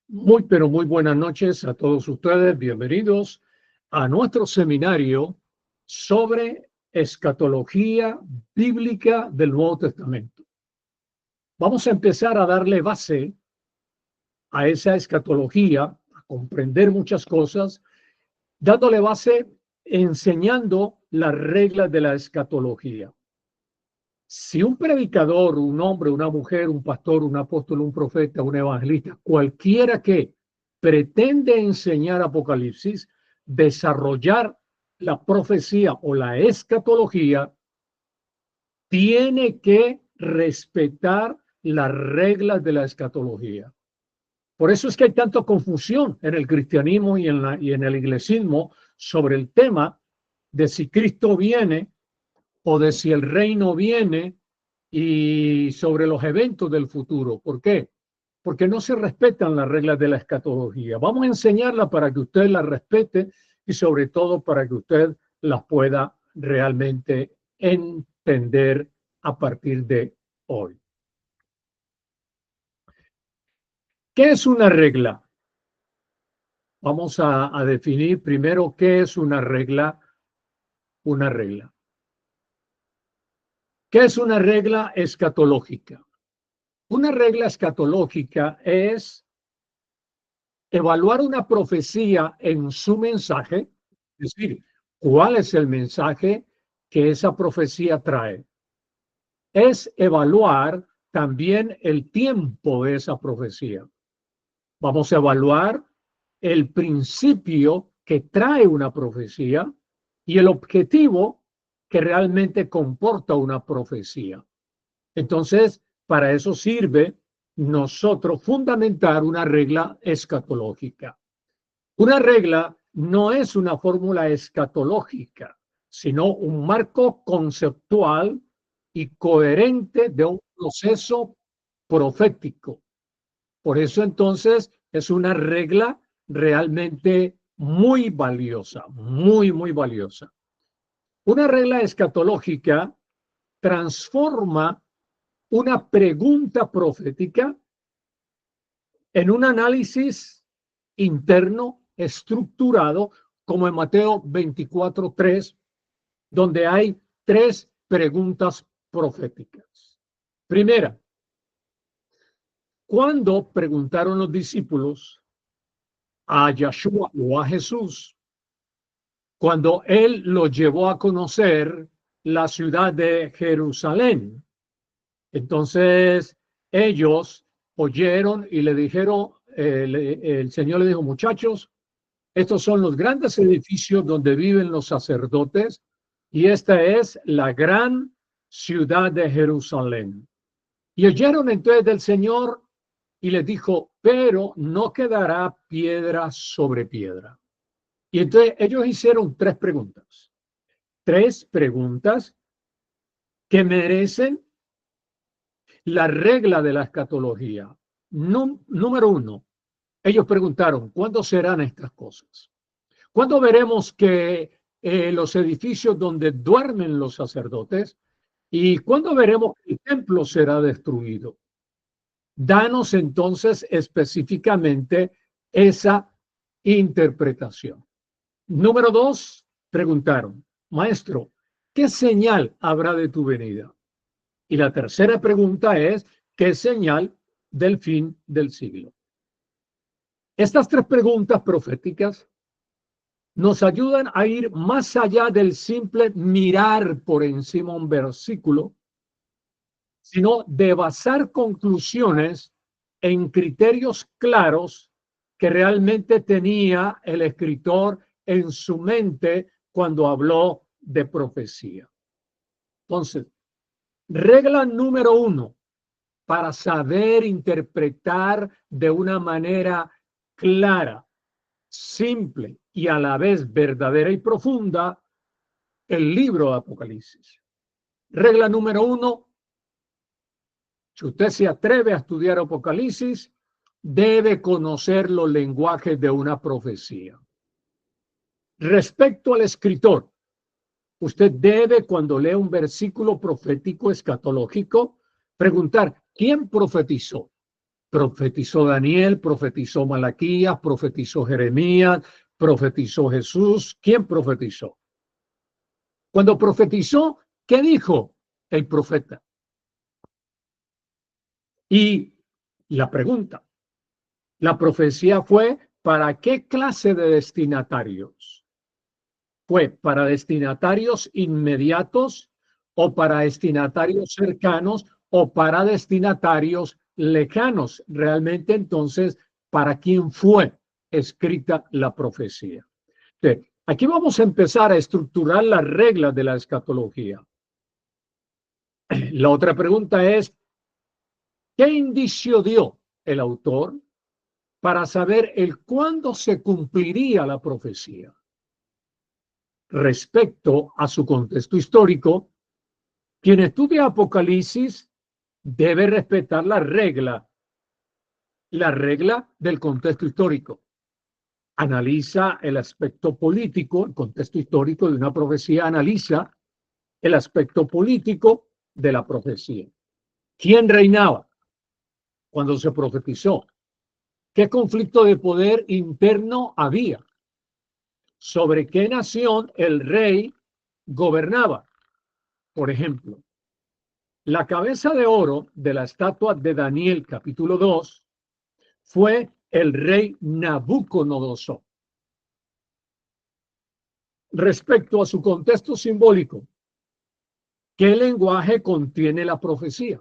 Muy, pero muy buenas noches a todos ustedes. Bienvenidos a nuestro seminario sobre escatología bíblica del Nuevo Testamento. Vamos a empezar a darle base a esa escatología, a comprender muchas cosas, dándole base, enseñando las reglas de la escatología. Si un predicador, un hombre, una mujer, un pastor, un apóstol, un profeta, un evangelista, cualquiera que pretende enseñar Apocalipsis, desarrollar la profecía o la escatología, tiene que respetar las reglas de la escatología. Por eso es que hay tanta confusión en el cristianismo y en el iglesismo sobre el tema de si Cristo viene o de si el reino viene y sobre los eventos del futuro. ¿Por qué? Porque no se respetan las reglas de la escatología. Vamos a enseñarla para que usted las respete y sobre todo para que usted las pueda realmente entender a partir de hoy. ¿Qué es una regla? Vamos a definir primero qué es una regla. Una regla. ¿Qué es una regla escatológica? Una regla escatológica es evaluar una profecía en su mensaje, es decir, cuál es el mensaje que esa profecía trae. Es evaluar también el tiempo de esa profecía. Vamos a evaluar el principio que trae una profecía y el objetivo que realmente comporta una profecía. Entonces, para eso sirve nosotros fundamentar una regla escatológica. Una regla no es una fórmula escatológica, sino un marco conceptual y coherente de un proceso profético. Por eso entonces es una regla realmente muy valiosa, muy valiosa. Una regla escatológica transforma una pregunta profética en un análisis interno estructurado, como en Mateo 24:3, donde hay tres preguntas proféticas. Primera, ¿cuándo preguntaron los discípulos a Yahshua o a Jesús? Cuando él los llevó a conocer la ciudad de Jerusalén. Entonces ellos oyeron y le dijeron, el Señor le dijo, muchachos, estos son los grandes edificios donde viven los sacerdotes y esta es la gran ciudad de Jerusalén. Y oyeron entonces del Señor y les dijo, pero no quedará piedra sobre piedra. Y entonces ellos hicieron tres preguntas que merecen la regla de la escatología. Número uno, ellos preguntaron, ¿cuándo serán estas cosas? ¿Cuándo veremos que los edificios donde duermen los sacerdotes y cuándo veremos que el templo será destruido? Danos entonces específicamente esa interpretación. Número dos, preguntaron, maestro, ¿qué señal habrá de tu venida? Y la tercera pregunta es, ¿qué señal del fin del siglo? Estas tres preguntas proféticas nos ayudan a ir más allá del simple mirar por encima un versículo, sino de basar conclusiones en criterios claros que realmente tenía el escritor en su mente cuando habló de profecía. Entonces, regla número uno, para saber interpretar de una manera clara, simple y a la vez verdadera y profunda el libro de Apocalipsis. Regla número uno, si usted se atreve a estudiar Apocalipsis, debe conocer los lenguajes de una profecía. Respecto al escritor, usted debe, cuando lee un versículo profético escatológico, preguntar, ¿quién profetizó? Profetizó Daniel, profetizó Malaquías, profetizó Jeremías, profetizó Jesús. ¿Quién profetizó? Cuando profetizó, ¿qué dijo el profeta? Y la pregunta, la profecía fue ¿para qué clase de destinatarios? ¿Fue para destinatarios inmediatos o para destinatarios cercanos o para destinatarios lejanos? Realmente entonces, ¿para quién fue escrita la profecía? Entonces, aquí vamos a empezar a estructurar las reglas de la escatología. La otra pregunta es, ¿qué indicio dio el autor para saber el cuándo se cumpliría la profecía? Respecto a su contexto histórico, quien estudia Apocalipsis debe respetar la regla del contexto histórico. Analiza el aspecto político, el contexto histórico de una profecía, analiza el aspecto político de la profecía. ¿Quién reinaba cuando se profetizó? ¿Qué conflicto de poder interno había? ¿Sobre qué nación el rey gobernaba? Por ejemplo, la cabeza de oro de la estatua de Daniel, capítulo 2, fue el rey Nabucodonosor. Respecto a su contexto simbólico, ¿qué lenguaje contiene la profecía?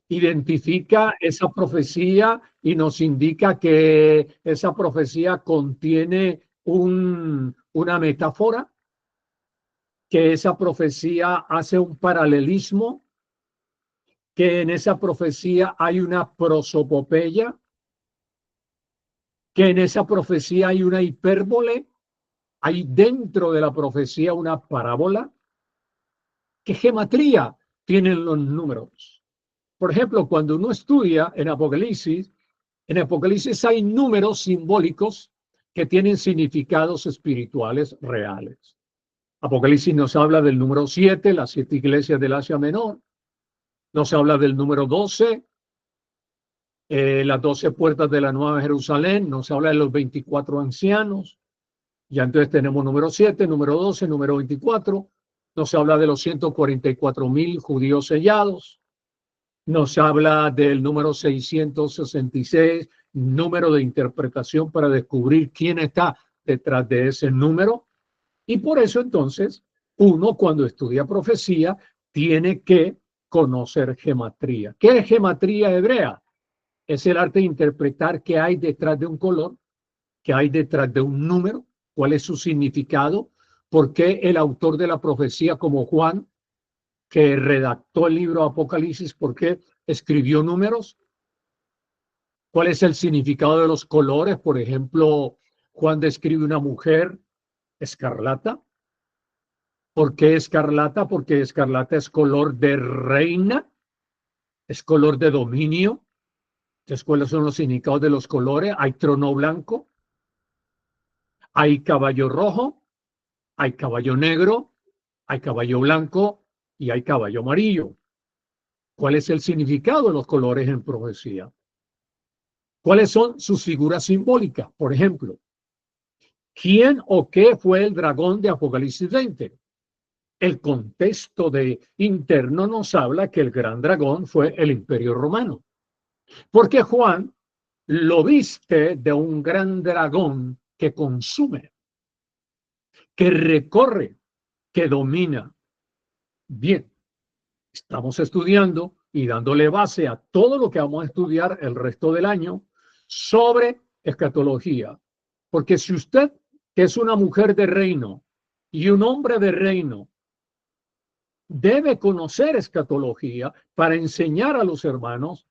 Identifica esa profecía y nos indica que esa profecía contiene una metáfora, que esa profecía hace un paralelismo, que en esa profecía hay una prosopopeya, que en esa profecía hay una hipérbole, hay dentro de la profecía una parábola. ¿Qué gematría tienen los números? Por ejemplo, cuando uno estudia en Apocalipsis hay números simbólicos que tienen significados espirituales reales. Apocalipsis nos habla del número 7, las 7 iglesias del Asia Menor. Nos habla del número 12, las 12 puertas de la Nueva Jerusalén. Nos habla de los 24 ancianos. Ya entonces tenemos número 7, número 12, número 24. Nos habla de los 144,000 judíos sellados. Nos habla del número 666, número de interpretación para descubrir quién está detrás de ese número. Y por eso entonces uno cuando estudia profecía tiene que conocer gematría. ¿Qué es gematría hebrea? Es el arte de interpretar qué hay detrás de un color, qué hay detrás de un número, cuál es su significado, por qué el autor de la profecía como Juan, que redactó el libro Apocalipsis, por qué escribió números, cuál es el significado de los colores. Por ejemplo, Juan describe una mujer escarlata. ¿Por qué escarlata? Porque escarlata es color de reina, es color de dominio. Entonces, ¿cuáles son los significados de los colores? Hay trono blanco, hay caballo rojo, hay caballo negro, hay caballo blanco y hay caballo amarillo. ¿Cuál es el significado de los colores en profecía? ¿Cuáles son sus figuras simbólicas? Por ejemplo, ¿quién o qué fue el dragón de Apocalipsis 20? El contexto interno nos habla que el gran dragón fue el Imperio Romano, porque Juan lo viste de un gran dragón que consume, que recorre, que domina. Bien, estamos estudiando y dándole base a todo lo que vamos a estudiar el resto del año sobre escatología. Porque si usted, que es una mujer de reino y un hombre de reino, debe conocer escatología para enseñar a los hermanos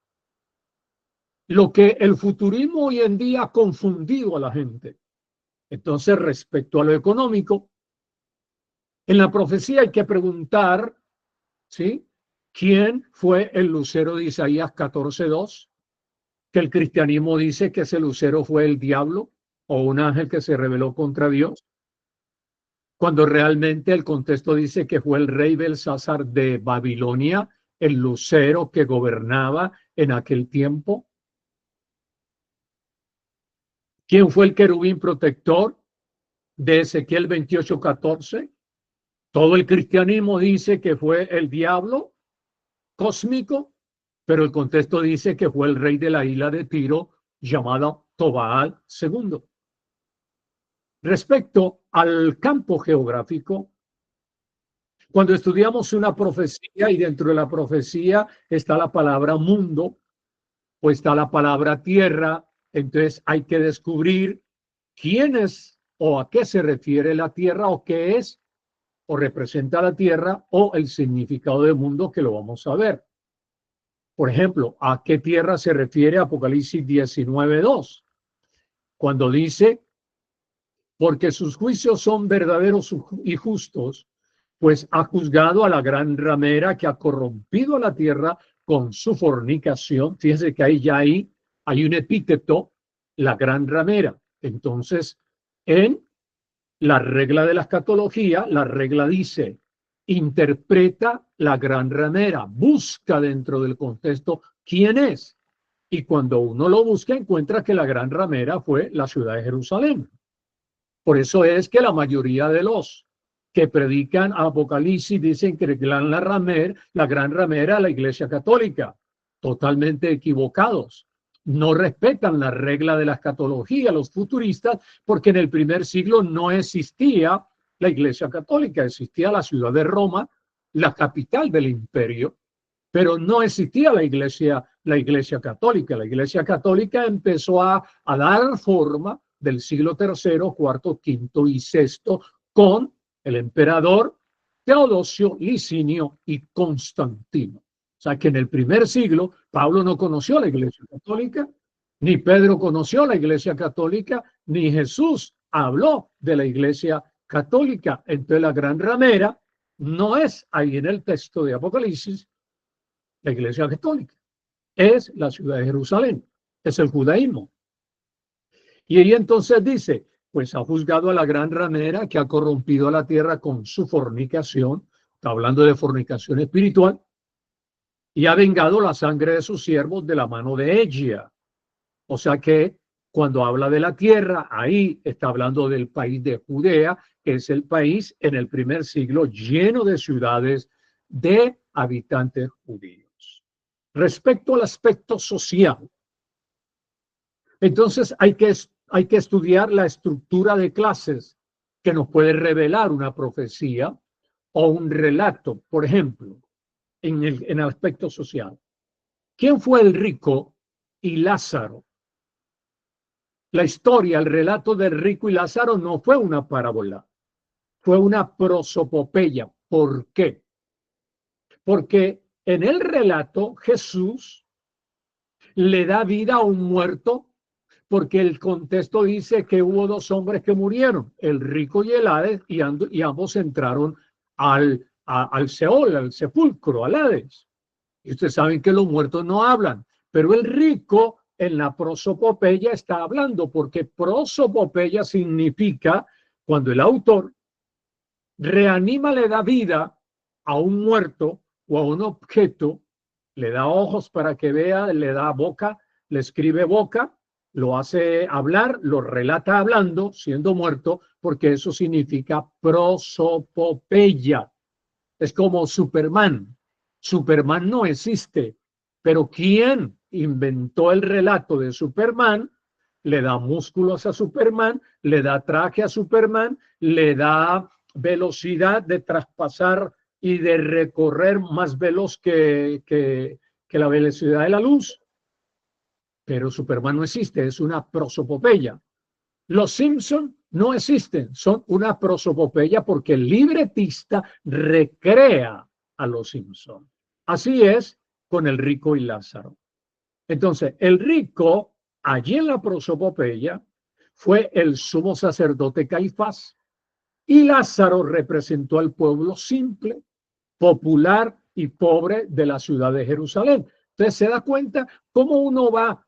lo que el futurismo hoy en día ha confundido a la gente. Entonces, respecto a lo económico, en la profecía hay que preguntar, ¿sí? ¿Quién fue el lucero de Isaías 14:2? Que el cristianismo dice que ese lucero fue el diablo o un ángel que se rebeló contra Dios, cuando realmente el contexto dice que fue el rey Belsasar de Babilonia, el lucero que gobernaba en aquel tiempo? ¿Quién fue el querubín protector de Ezequiel 28:14? Todo el cristianismo dice que fue el diablo cósmico, pero el contexto dice que fue el rey de la isla de Tiro llamado Tobal II. Respecto al campo geográfico, cuando estudiamos una profecía y dentro de la profecía está la palabra mundo o está la palabra tierra, entonces hay que descubrir quién es o a qué se refiere la tierra o qué es o representa la tierra o el significado de mundo, que lo vamos a ver. Por ejemplo, ¿a qué tierra se refiere Apocalipsis 19:2? Cuando dice, porque sus juicios son verdaderos y justos, pues ha juzgado a la gran ramera que ha corrompido a la tierra con su fornicación. Fíjense que ahí ya hay un epíteto, la gran ramera. Entonces, en la regla de la escatología, la regla dice, interpreta la gran ramera, busca dentro del contexto quién es. Y cuando uno lo busca, encuentra que la gran ramera fue la ciudad de Jerusalén. Por eso es que la mayoría de los que predican Apocalipsis dicen que la gran ramera, la Iglesia Católica. Totalmente equivocados. No respetan la regla de la escatología, los futuristas, porque en el primer siglo no existía la Iglesia Católica, existía la ciudad de Roma, la capital del imperio, pero no existía la Iglesia Católica. La Iglesia Católica empezó a dar forma del siglo III, IV, V y VI con el emperador Teodosio, Licinio y Constantino. O sea que en el primer siglo Pablo no conoció la Iglesia Católica, ni Pedro conoció la Iglesia Católica, ni Jesús habló de la Iglesia Católica. Entonces la gran ramera no es ahí en el texto de Apocalipsis la Iglesia Católica, es la ciudad de Jerusalén, es el judaísmo. Y ahí entonces dice, pues ha juzgado a la gran ramera que ha corrompido a la tierra con su fornicación, está hablando de fornicación espiritual, y ha vengado la sangre de sus siervos de la mano de ella. O sea que cuando habla de la tierra, ahí está hablando del país de Judea, que es el país en el primer siglo lleno de ciudades de habitantes judíos. Respecto al aspecto social, entonces hay que estudiar la estructura de clases que nos puede revelar una profecía o un relato, por ejemplo, en el aspecto social. ¿Quién fue el rico y Lázaro? La historia, el relato del rico y Lázaro no fue una parábola, fue una prosopopeya. ¿Por qué? Porque en el relato Jesús le da vida a un muerto, porque el contexto dice que hubo dos hombres que murieron, el rico y el Hades, y ambos entraron al Seol, al sepulcro, al Hades. Y ustedes saben que los muertos no hablan, pero el rico en la prosopopeya está hablando, porque prosopopeya significa cuando el autor reanima, le da vida a un muerto o a un objeto, le da ojos para que vea, le da boca, le escribe boca, lo hace hablar, lo relata hablando, siendo muerto, porque eso significa prosopopeya. Es como Superman. Superman no existe, pero ¿quién inventó el relato de Superman? Le da músculos a Superman, le da traje a Superman, le da velocidad de traspasar y de recorrer más veloz que la velocidad de la luz. Pero Superman no existe, es una prosopopeya. Los Simpson no existen, son una prosopopeya porque el libretista recrea a los Simpson. Así es con el rico y Lázaro. Entonces, el rico, allí en la prosopopeya, fue el sumo sacerdote Caifás, y Lázaro representó al pueblo simple, popular y pobre de la ciudad de Jerusalén. Entonces se da cuenta cómo uno va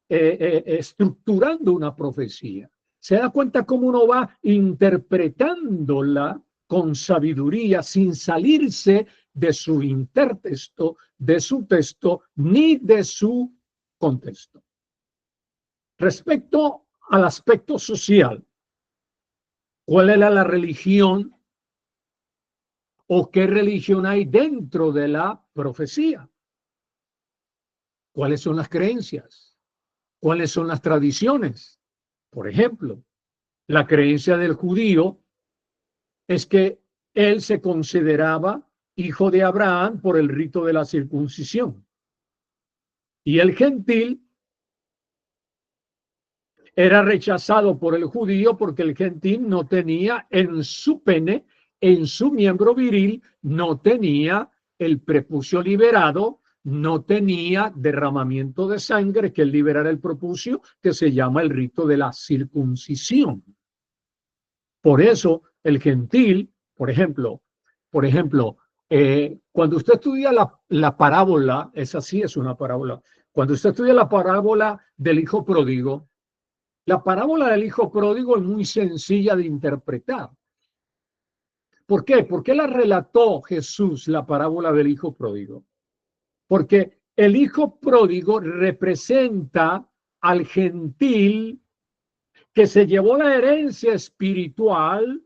estructurando una profecía. Se da cuenta cómo uno va interpretándola con sabiduría sin salirse de su intertexto, de su texto ni de su contexto. Respecto al aspecto social, ¿cuál era la religión o qué religión hay dentro de la profecía? ¿Cuáles son las creencias? ¿Cuáles son las tradiciones? Por ejemplo, la creencia del judío es que él se consideraba hijo de Abraham por el rito de la circuncisión. Y el gentil era rechazado por el judío porque el gentil no tenía en su pene, en su miembro viril, no tenía el prepucio liberado, no tenía derramamiento de sangre que liberara el prepucio, que se llama el rito de la circuncisión. Por eso el gentil, por ejemplo, cuando usted estudia la parábola, esa sí es una parábola, cuando usted estudia la parábola del hijo pródigo, la parábola del hijo pródigo es muy sencilla de interpretar. ¿Por qué? ¿Por qué la relató Jesús, la parábola del hijo pródigo? Porque el hijo pródigo representa al gentil que se llevó la herencia espiritual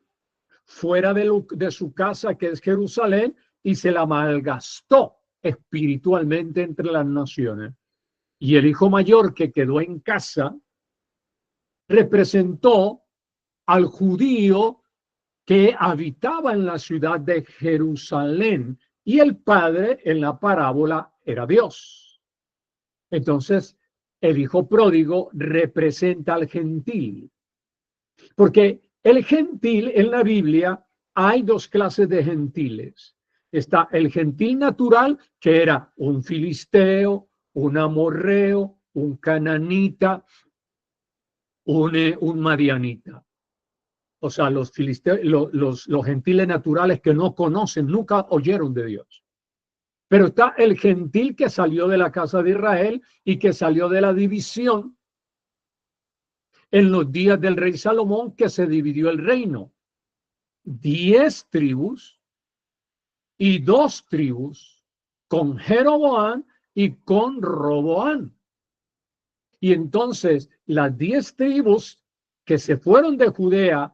fuera de su casa, que es Jerusalén, y se la malgastó espiritualmente entre las naciones. Y el hijo mayor que quedó en casa representó al judío que habitaba en la ciudad de Jerusalén, y el padre en la parábola era Dios. Entonces, el hijo pródigo representa al gentil, porque el gentil en la Biblia hay dos clases de gentiles. Está el gentil natural, que era un filisteo, un amorreo, un cananita, un madianita. O sea, los filisteos, los gentiles naturales que no conocen, nunca oyeron de Dios. Pero está el gentil que salió de la casa de Israel y que salió de la división en los días del rey Salomón, que se dividió el reino. 10 tribus y 2 tribus con Jeroboam y con Roboam. Y entonces las 10 tribus que se fueron de Judea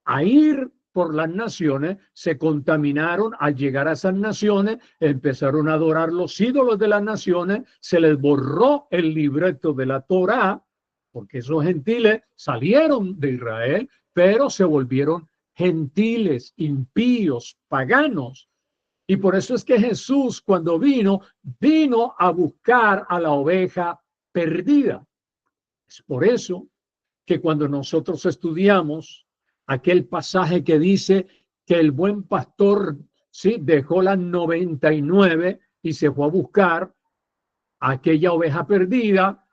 a ir por las naciones, se contaminaron al llegar a esas naciones, empezaron a adorar los ídolos de las naciones, se les borró el libreto de la Torá, porque esos gentiles salieron de Israel, pero se volvieron gentiles, impíos, paganos. Y por eso es que Jesús, cuando vino a buscar a la oveja perdida. Es por eso que cuando nosotros estudiamos aquel pasaje que dice que el buen pastor, sí, dejó las 99 y se fue a buscar a aquella oveja perdida.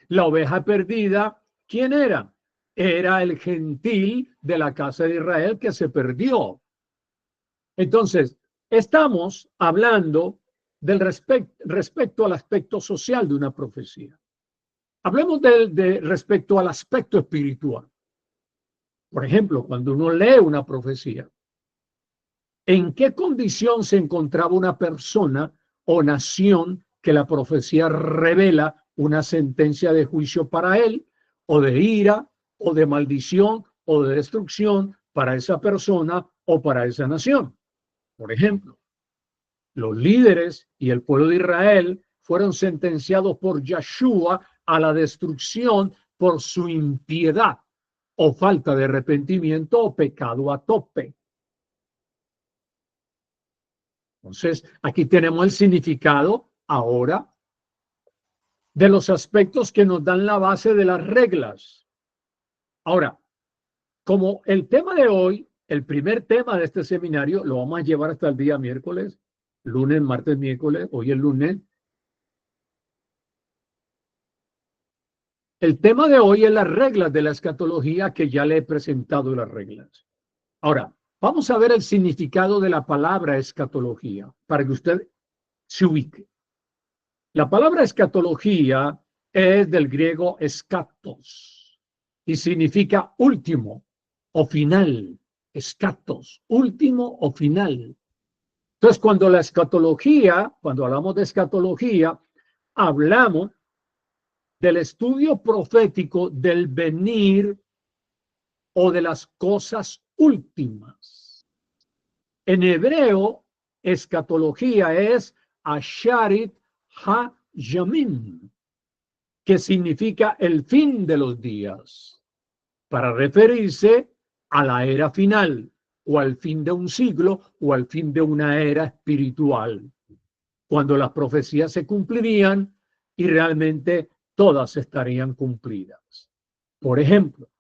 La oveja perdida, ¿quién era? Era el gentil de la casa de Israel que se perdió. Entonces, estamos hablando del respecto al aspecto social de una profecía. Hablemos respecto al aspecto espiritual. Por ejemplo, cuando uno lee una profecía, ¿en qué condición se encontraba una persona o nación que la profecía revela una sentencia de juicio para él, o de ira, o de maldición, o de destrucción para esa persona o para esa nación? Por ejemplo, los líderes y el pueblo de Israel fueron sentenciados por Yahshua a la destrucción por su impiedad o falta de arrepentimiento o pecado a tope. Entonces, aquí tenemos el significado ahora de los aspectos que nos dan la base de las reglas. Ahora, como el tema de hoy, el primer tema de este seminario, lo vamos a llevar hasta el día miércoles, lunes, martes, miércoles, hoy es lunes. El tema de hoy es las reglas de la escatología, que ya le he presentado las reglas. Ahora, vamos a ver el significado de la palabra escatología para que usted se ubique. La palabra escatología es del griego escatos y significa último o final. Escatos, último o final. Entonces, cuando hablamos de escatología, hablamos del estudio profético del venir o de las cosas últimas. En hebreo, escatología es Asharit ha-Yamim, que significa el fin de los días, para referirse a la era final, o al fin de un siglo, o al fin de una era espiritual, cuando las profecías se cumplirían y realmente todas estarían cumplidas. Por ejemplo,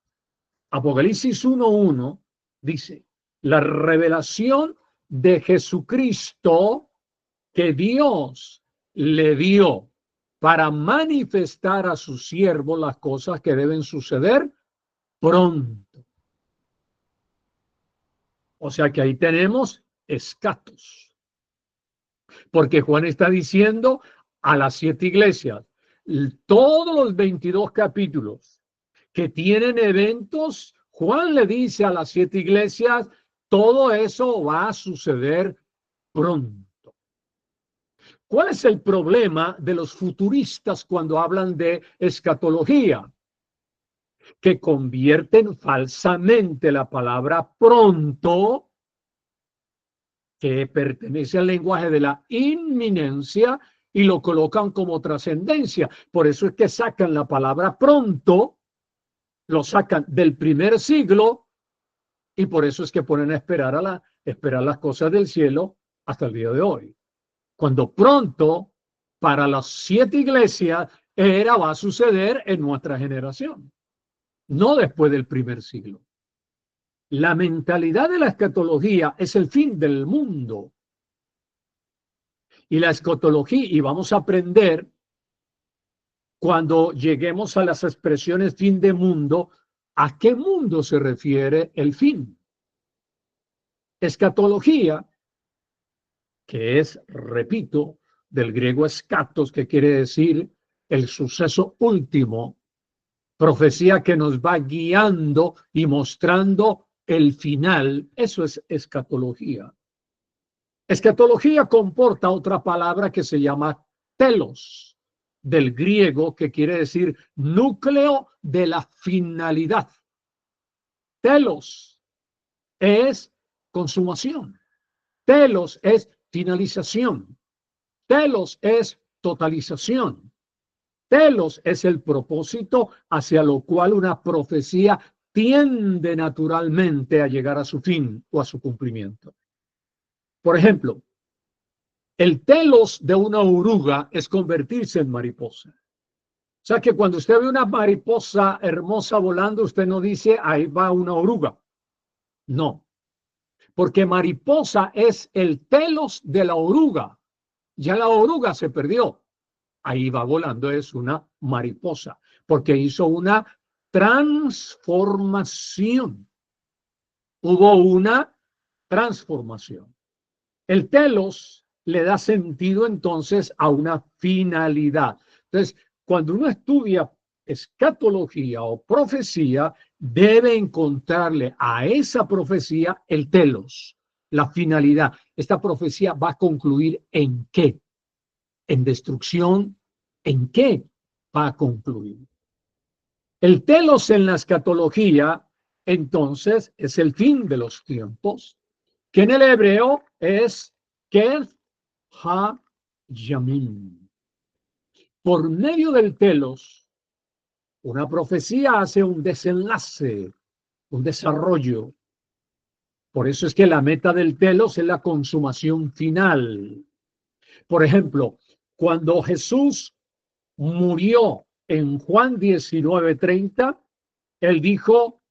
Apocalipsis 1:1 dice, la revelación de Jesucristo que Dios le dio para manifestar a sus siervos las cosas que deben suceder pronto. O sea que ahí tenemos escatos. Porque Juan está diciendo a las 7 iglesias, todos los 22 capítulos que tienen eventos, Juan le dice a las 7 iglesias, todo eso va a suceder pronto. ¿Cuál es el problema de los futuristas cuando hablan de escatología? Que convierten falsamente la palabra pronto, que pertenece al lenguaje de la inminencia, y lo colocan como trascendencia. Por eso es que sacan la palabra pronto, lo sacan del primer siglo, y por eso es que ponen a esperar las cosas del cielo hasta el día de hoy. Cuando pronto, para las 7 iglesias, va a suceder en nuestra generación, no después del primer siglo. La mentalidad de la escatología es el fin del mundo. Y la escatología, y vamos a aprender cuando lleguemos a las expresiones fin de mundo, ¿a qué mundo se refiere el fin? Escatología, que es, repito, del griego escatos, que quiere decir el suceso último, profecía que nos va guiando y mostrando el final, eso es escatología. Escatología comporta otra palabra que se llama telos, del griego, que quiere decir núcleo de la finalidad. Telos es consumación. Telos es finalización. Telos es totalización. Telos es el propósito hacia lo cual una profecía tiende naturalmente a llegar a su fin o a su cumplimiento. Por ejemplo, el telos de una oruga es convertirse en mariposa. O sea que cuando usted ve una mariposa hermosa volando, usted no dice, ahí va una oruga. No, porque mariposa es el telos de la oruga. Ya la oruga se perdió. Ahí va volando, es una mariposa, porque hizo una transformación. Hubo una transformación. El telos le da sentido entonces a una finalidad. Entonces, cuando uno estudia escatología o profecía, debe encontrarle a esa profecía el telos, la finalidad. Esta profecía va a concluir ¿en qué? En destrucción. ¿En qué va a concluir? El telos en la escatología, entonces, es el fin de los tiempos, que en el hebreo es Kef ha-Yamim. Por medio del telos, una profecía hace un desenlace, un desarrollo. Por eso es que la meta del telos es la consumación final. Por ejemplo, cuando Jesús murió en Juan 19:30, él dijo,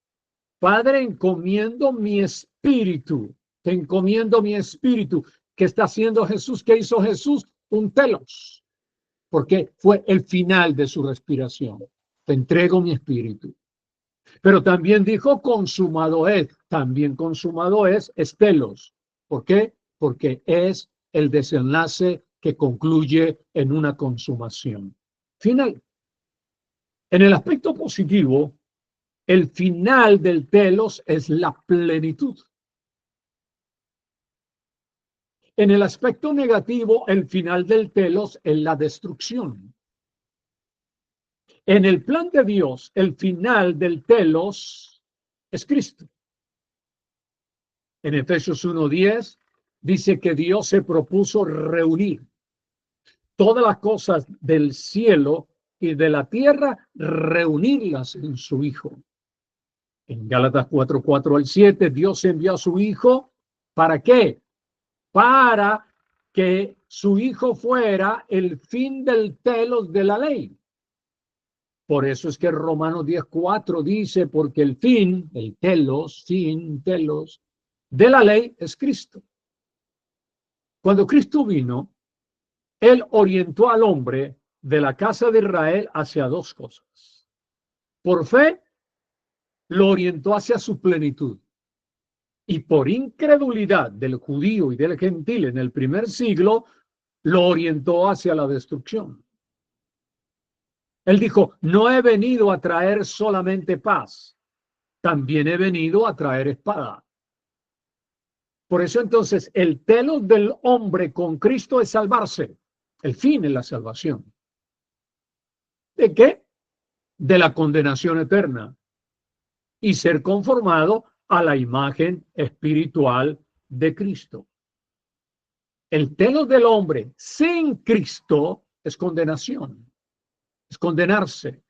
Padre, encomiendo mi espíritu, te encomiendo mi espíritu. ¿Qué está haciendo Jesús? ¿Qué hizo Jesús? Un telos, porque fue el final de su respiración. Te entrego mi espíritu. Pero también dijo consumado es, también consumado es telos. ¿Por qué? Porque es el desenlace que concluye en una consumación final. En el aspecto positivo, el final del telos es la plenitud. En el aspecto negativo, el final del telos es la destrucción. En el plan de Dios, el final del telos es Cristo. En Efesios 1:10 dice que Dios se propuso reunir todas las cosas del cielo y de la tierra, reunirlas en su Hijo. En Gálatas 4:4-7, Dios envió a su Hijo, ¿para qué? Para que su Hijo fuera el fin del telos de la ley. Por eso es que Romanos 10:4 dice, porque el fin, el telos, fin, telos, de la ley es Cristo. Cuando Cristo vino, Él orientó al hombre de la casa de Israel hacia dos cosas. Por fe, lo orientó hacia su plenitud. Y por incredulidad del judío y del gentil en el primer siglo, lo orientó hacia la destrucción. Él dijo, no he venido a traer solamente paz, también he venido a traer espada. Por eso entonces el telos del hombre con Cristo es salvarse. El fin es la salvación. ¿De qué? De la condenación eterna y ser conformado a la imagen espiritual de Cristo. El telos del hombre sin Cristo es condenación, es condenarse.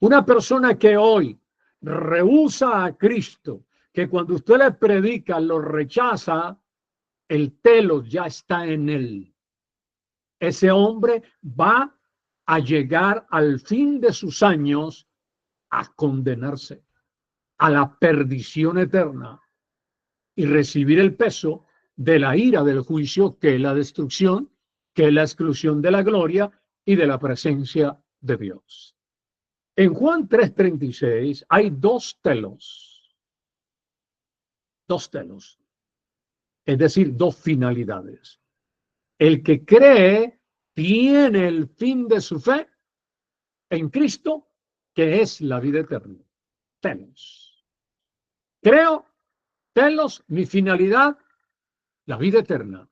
Una persona que hoy rehúsa a Cristo, que cuando usted le predica lo rechaza, el telos ya está en él. Ese hombre va a llegar al fin de sus años a condenarse a la perdición eterna y recibir el peso de la ira del juicio, que es la destrucción, que es la exclusión de la gloria y de la presencia de Dios. En Juan 3:36 hay dos telos, es decir, dos finalidades. El que cree tiene el fin de su fe en Cristo, que es la vida eterna. Telos. Creo, telos, mi finalidad, la vida eterna.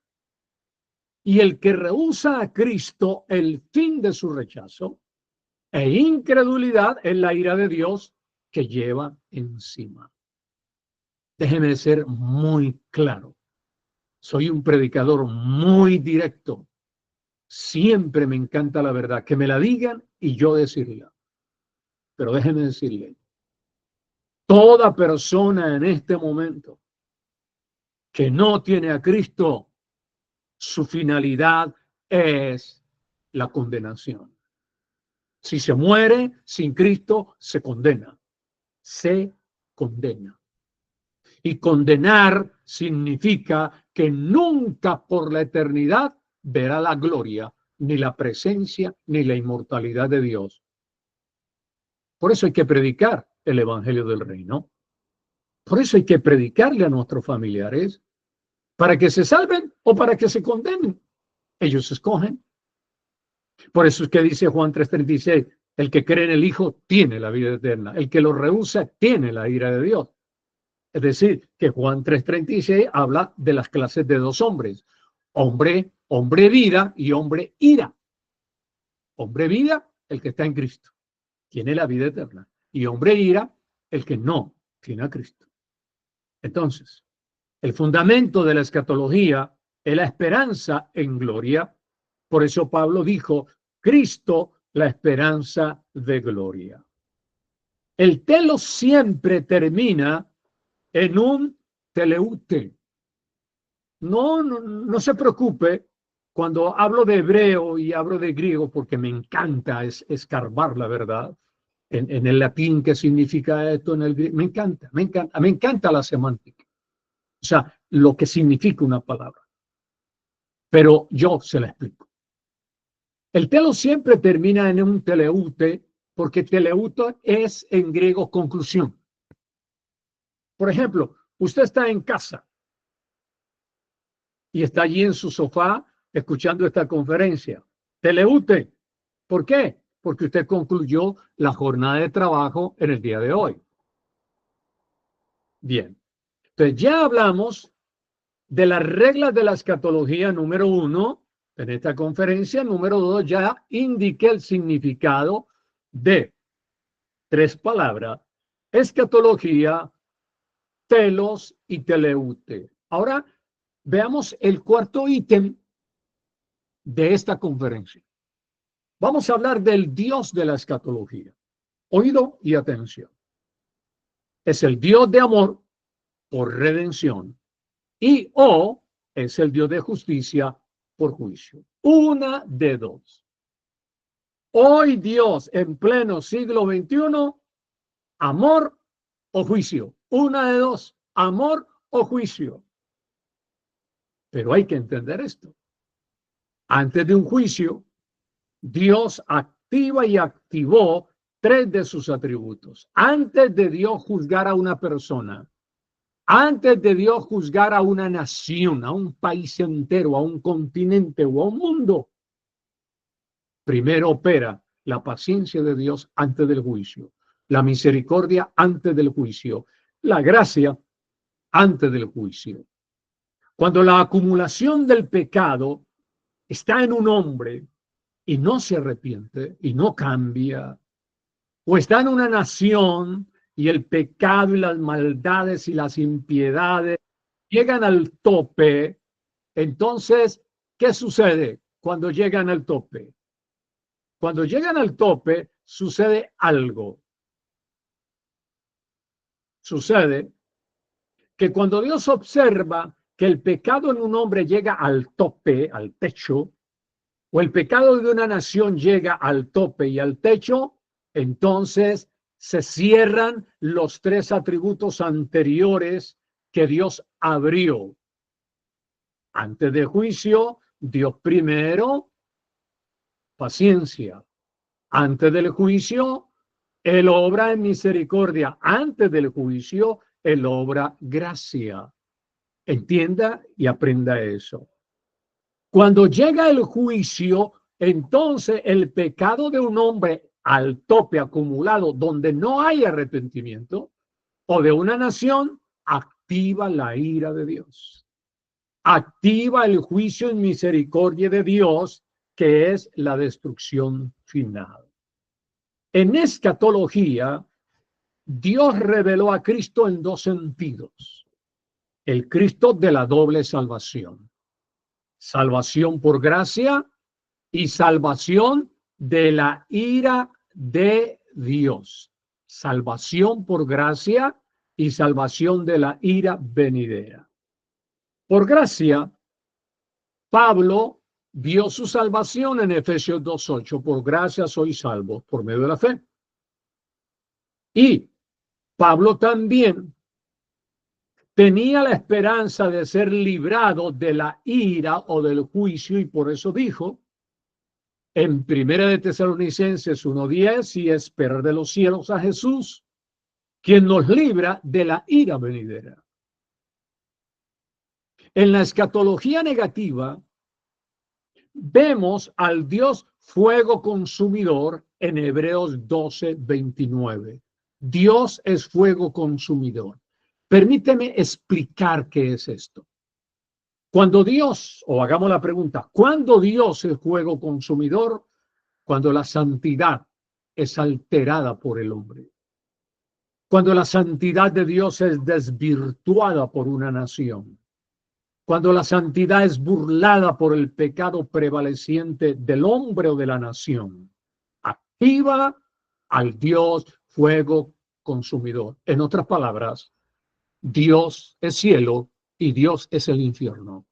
Y el que rehúsa a Cristo, el fin de su rechazo e incredulidad es la ira de Dios que lleva encima. Déjeme ser muy claro. Soy un predicador muy directo. Siempre me encanta la verdad, que me la digan y yo decirla. Pero déjeme decirle, toda persona en este momento que no tiene a Cristo, su finalidad es la condenación. Si se muere sin Cristo, se condena. Se condena. Y condenar significa que nunca por la eternidad verá la gloria, ni la presencia, ni la inmortalidad de Dios. Por eso hay que predicar el Evangelio del Reino. Por eso hay que predicarle a nuestros familiares para que se salven o para que se condenen. Ellos escogen. Por eso es que dice Juan 3:36, el que cree en el Hijo tiene la vida eterna. El que lo rehúsa tiene la ira de Dios. Es decir, que Juan 3:36 habla de las clases de dos hombres. Hombre vida y hombre ira. Hombre vida, el que está en Cristo, tiene la vida eterna. Y hombre ira, el que no tiene a Cristo. Entonces, el fundamento de la escatología es la esperanza en gloria. Por eso Pablo dijo, Cristo, la esperanza de gloria. El telos siempre termina en un teleute. No se preocupe cuando hablo de hebreo y hablo de griego, porque me encanta escarbar la verdad. En el latín, ¿qué significa esto? En el griego, me encanta la semántica. O sea, lo que significa una palabra. Pero yo se la explico. El telos siempre termina en un teleute, porque teleute es en griego conclusión. Por ejemplo, usted está en casa y está allí en su sofá escuchando esta conferencia. Teleute. ¿Por qué? Porque usted concluyó la jornada de trabajo en el día de hoy. Bien. Entonces ya hablamos de las reglas de la escatología, número 1, en esta conferencia, número 2, ya indiqué el significado de 3 palabras: escatología, telos y teleute. Ahora veamos el cuarto ítem de esta conferencia. Vamos a hablar del Dios de la escatología. Oído y atención. Es el Dios de amor por redención y o es el Dios de justicia por juicio. Una de dos. Hoy Dios en pleno siglo XXI, amor o juicio. Una de dos, amor o juicio. Pero hay que entender esto. Antes de un juicio, Dios activa y activó 3 de sus atributos. Antes de Dios juzgar a una persona, antes de Dios juzgar a una nación, a un país entero, a un continente o a un mundo, primero opera la paciencia de Dios antes del juicio, la misericordia antes del juicio, la gracia antes del juicio. Cuando la acumulación del pecado está en un hombre y no se arrepiente y no cambia, o está en una nación y el pecado y las maldades y las impiedades llegan al tope, entonces, ¿qué sucede cuando llegan al tope? Cuando llegan al tope, sucede algo. Sucede que cuando Dios observa que el pecado en un hombre llega al tope, al techo, o el pecado de una nación llega al tope y al techo, entonces se cierran los 3 atributos anteriores que Dios abrió. Antes de juicio, Dios primero, paciencia. Antes del juicio, Él obra en misericordia. Antes del juicio, Él obra gracia. Entienda y aprenda eso. Cuando llega el juicio, entonces el pecado de un hombre al tope acumulado, donde no hay arrepentimiento, o de una nación, activa la ira de Dios. Activa el juicio en misericordia de Dios, que es la destrucción final. En escatología, Dios reveló a Cristo en 2 sentidos. El Cristo de la doble salvación. Salvación por gracia y salvación de la ira de Dios. Salvación por gracia y salvación de la ira venidera. Por gracia, Pablo vio su salvación en Efesios 2:8. Por gracia sois salvos por medio de la fe. Y Pablo también tenía la esperanza de ser librado de la ira o del juicio, y por eso dijo en 1 de Tesalonicenses 1:10, y esperar de los cielos a Jesús, quien nos libra de la ira venidera. En la escatología negativa, vemos al Dios fuego consumidor en Hebreos 12:29. Dios es fuego consumidor. Permíteme explicar qué es esto. Cuando Dios, o hagamos la pregunta, ¿cuándo Dios es fuego consumidor? Cuando la santidad es alterada por el hombre. Cuando la santidad de Dios es desvirtuada por una nación. Cuando la santidad es burlada por el pecado prevaleciente del hombre o de la nación. Activa al Dios fuego consumidor. En otras palabras, Dios es cielo y Dios es el infierno.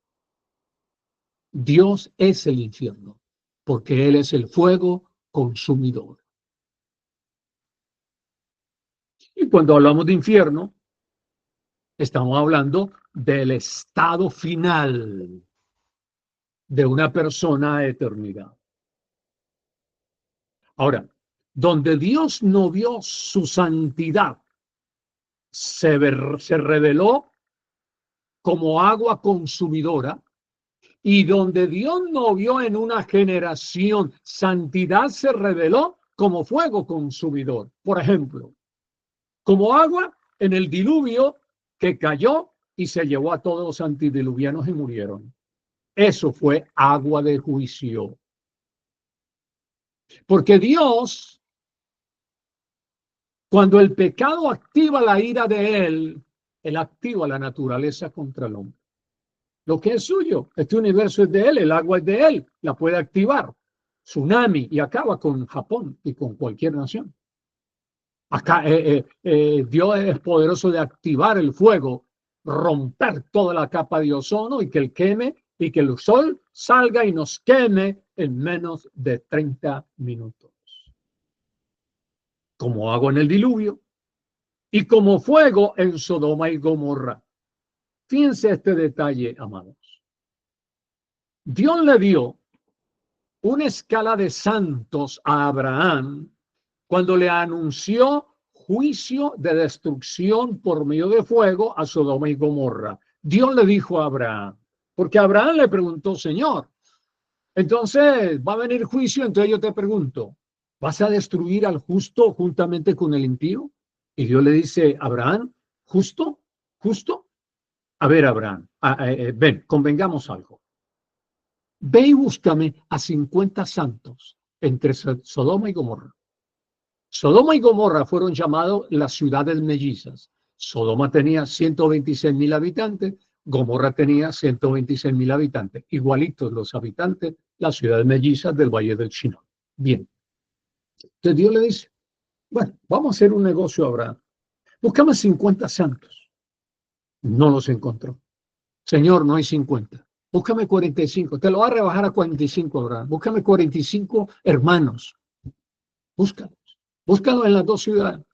Dios es el infierno, porque Él es el fuego consumidor. Y cuando hablamos de infierno, estamos hablando del estado final de una persona a eternidad. Ahora, donde Dios no vio su santidad, se reveló como agua consumidora, y donde Dios no vio en una generación santidad, se reveló como fuego consumidor. Por ejemplo, como agua en el diluvio que cayó y se llevó a todos los antediluvianos y murieron. Eso fue agua de juicio. Porque Dios, cuando el pecado activa la ira de él activa la naturaleza contra el hombre. Lo que es suyo, este universo es de él, el agua es de él, la puede activar. Tsunami y acaba con Japón y con cualquier nación. Acá Dios es poderoso de activar el fuego, romper toda la capa de ozono y que el queme y que el sol salga y nos queme en menos de 30 minutos. Como agua en el diluvio y como fuego en Sodoma y Gomorra. Fíjense este detalle, amados. Dios le dio una escala de santos a Abraham cuando le anunció juicio de destrucción por medio de fuego a Sodoma y Gomorra. Dios le dijo a Abraham, porque Abraham le preguntó, Señor, entonces va a venir juicio, entonces yo te pregunto, ¿vas a destruir al justo juntamente con el impío? Y Dios le dice, Abraham, ¿justo? ¿Justo? A ver, Abraham, ven, convengamos algo. Ve y búscame a 50 santos entre Sodoma y Gomorra. Sodoma y Gomorra fueron llamados las ciudades mellizas. Sodoma tenía 126,000 habitantes, Gomorra tenía 126,000 habitantes, igualitos los habitantes, las ciudades mellizas del Valle del Chinón. Bien. Entonces Dios le dice, bueno, vamos a hacer un negocio, Abraham. Búscame 50 santos. No los encontró. Señor, no hay 50. Búscame 45. Te lo va a rebajar a 45, Abraham. Búscame 45 hermanos. Búscalos. Búscalo en las dos ciudades.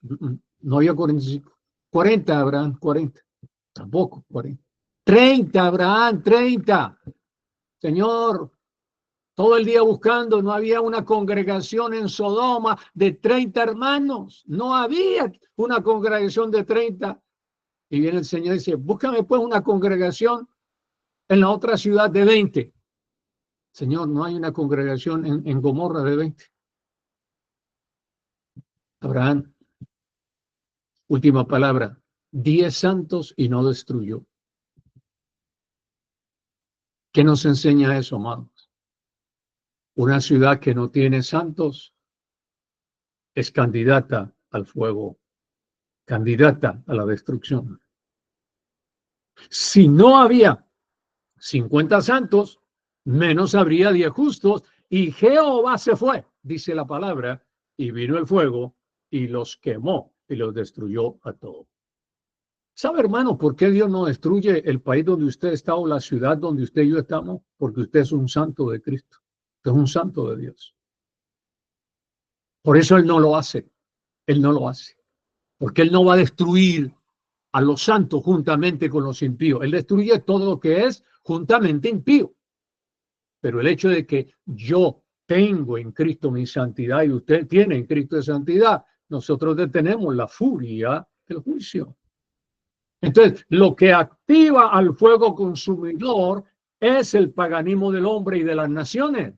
No había 45. 40, Abraham, 40. Tampoco 40. 30, Abraham, 30. Señor, todo el día buscando, no había una congregación en Sodoma de 30 hermanos. No había una congregación de 30. Y viene el Señor y dice, búscame pues una congregación en la otra ciudad de 20. Señor, no hay una congregación en Gomorra de 20. Abraham, última palabra, 10 santos y no destruyó. ¿Qué nos enseña eso, amados? Una ciudad que no tiene santos es candidata al fuego, candidata a la destrucción. Si no había 50 santos, menos habría 10 justos, y Jehová se fue, dice la palabra, y vino el fuego y los quemó y los destruyó a todos. ¿Sabe, hermano, por qué Dios no destruye el país donde usted está o la ciudad donde usted y yo estamos? Porque usted es un santo de Cristo, usted es un santo de Dios. Por eso Él no lo hace, Él no lo hace, porque Él no va a destruir a los santos juntamente con los impíos. Él destruye todo lo que es juntamente impío. Pero el hecho de que yo tengo en Cristo mi santidad y usted tiene en Cristo de santidad, nosotros detenemos la furia del juicio. Entonces, lo que activa al fuego consumidor es el paganismo del hombre y de las naciones.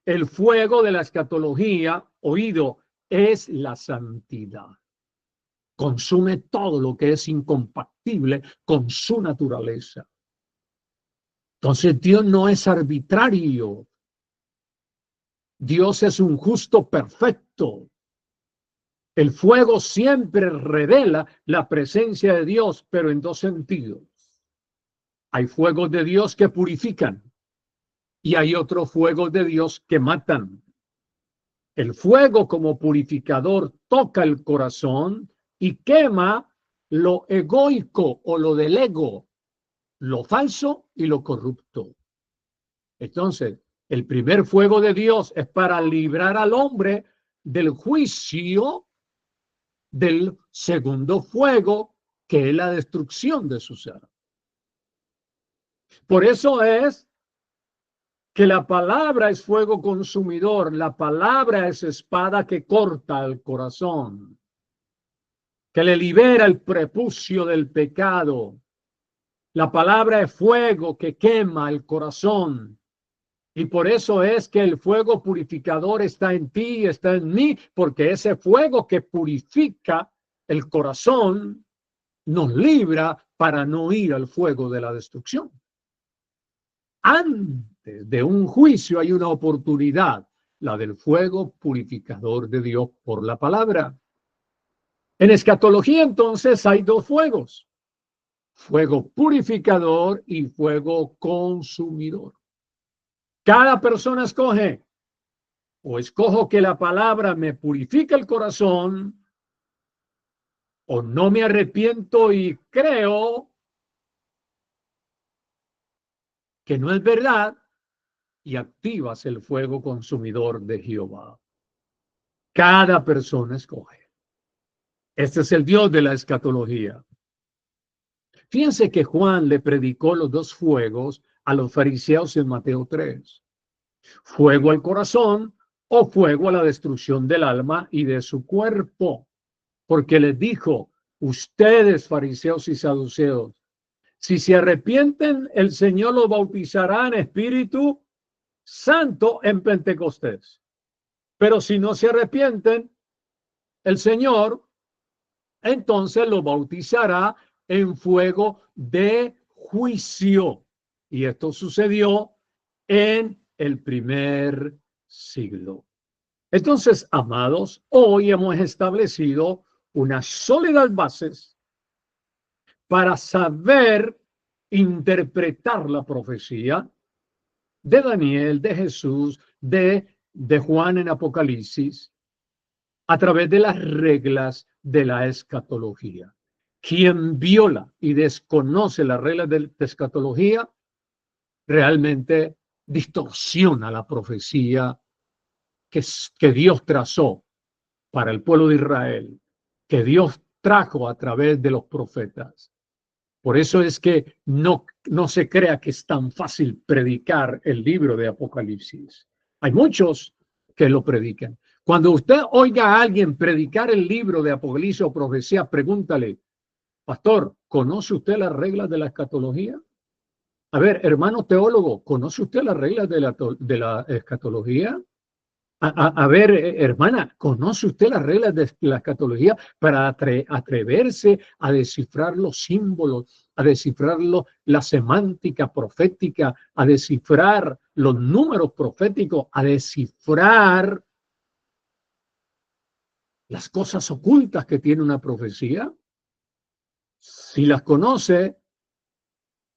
El fuego de la escatología, oído, es la santidad. Consume todo lo que es incompatible con su naturaleza. Entonces, Dios no es arbitrario. Dios es un justo perfecto. El fuego siempre revela la presencia de Dios, pero en dos sentidos. Hay fuegos de Dios que purifican y hay otros fuegos de Dios que matan. El fuego como purificador toca el corazón y quema lo egoico o lo del ego, lo falso y lo corrupto. Entonces, el primer fuego de Dios es para librar al hombre del juicio del segundo fuego, que es la destrucción de su ser. Por eso es que la palabra es fuego consumidor, la palabra es espada que corta el corazón, que le libera el prepucio del pecado. La palabra es fuego que quema el corazón. Y por eso es que el fuego purificador está en ti, está en mí, porque ese fuego que purifica el corazón nos libra para no ir al fuego de la destrucción. Antes de un juicio hay una oportunidad, la del fuego purificador de Dios por la palabra. En escatología, entonces, hay dos fuegos: fuego purificador y fuego consumidor. Cada persona escoge: o escojo que la palabra me purifique el corazón, o no me arrepiento y creo que no es verdad, y activas el fuego consumidor de Jehová. Cada persona escoge. Este es el Dios de la escatología. Fíjense que Juan le predicó los dos fuegos a los fariseos en Mateo 3. Fuego al corazón o fuego a la destrucción del alma y de su cuerpo. Porque les dijo: ustedes, fariseos y saduceos, si se arrepienten, el Señor los bautizará en Espíritu Santo en Pentecostés. Pero si no se arrepienten, el Señor entonces los bautizará en fuego de juicio. Y esto sucedió en el primer siglo. Entonces, amados, hoy hemos establecido unas sólidas bases para saber interpretar la profecía de Daniel, de Jesús, de Juan en Apocalipsis, a través de las reglas de la escatología. Quien viola y desconoce las reglas de la escatología realmente distorsiona la profecía que Dios trazó para el pueblo de Israel, que Dios trajo a través de los profetas. Por eso es que no se crea que es tan fácil predicar el libro de Apocalipsis. Hay muchos que lo predican. Cuando usted oiga a alguien predicar el libro de Apocalipsis o profecía, pregúntale: pastor, ¿conoce usted las reglas de la escatología? A ver, hermano teólogo, ¿conoce usted las reglas de la escatología? A ver, hermana, ¿conoce usted las reglas de la escatología para atreverse a descifrar los símbolos, a descifrar la semántica profética, a descifrar los números proféticos, a descifrar las cosas ocultas que tiene una profecía? Si las conoce,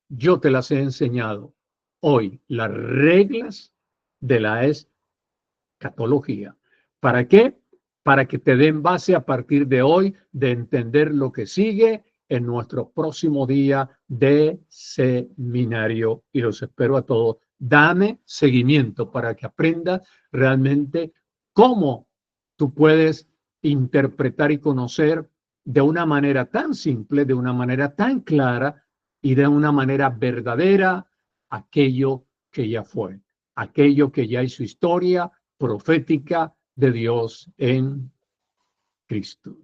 yo te las he enseñado hoy, las reglas de la escatología. ¿Para qué? Para que te den base a partir de hoy de entender lo que sigue en nuestro próximo día de seminario. Y los espero a todos. Dame seguimiento para que aprendas realmente cómo tú puedes interpretar y conocer de una manera tan simple, de una manera tan clara y de una manera verdadera aquello que ya fue, aquello que ya hizo historia profética de Dios en Cristo.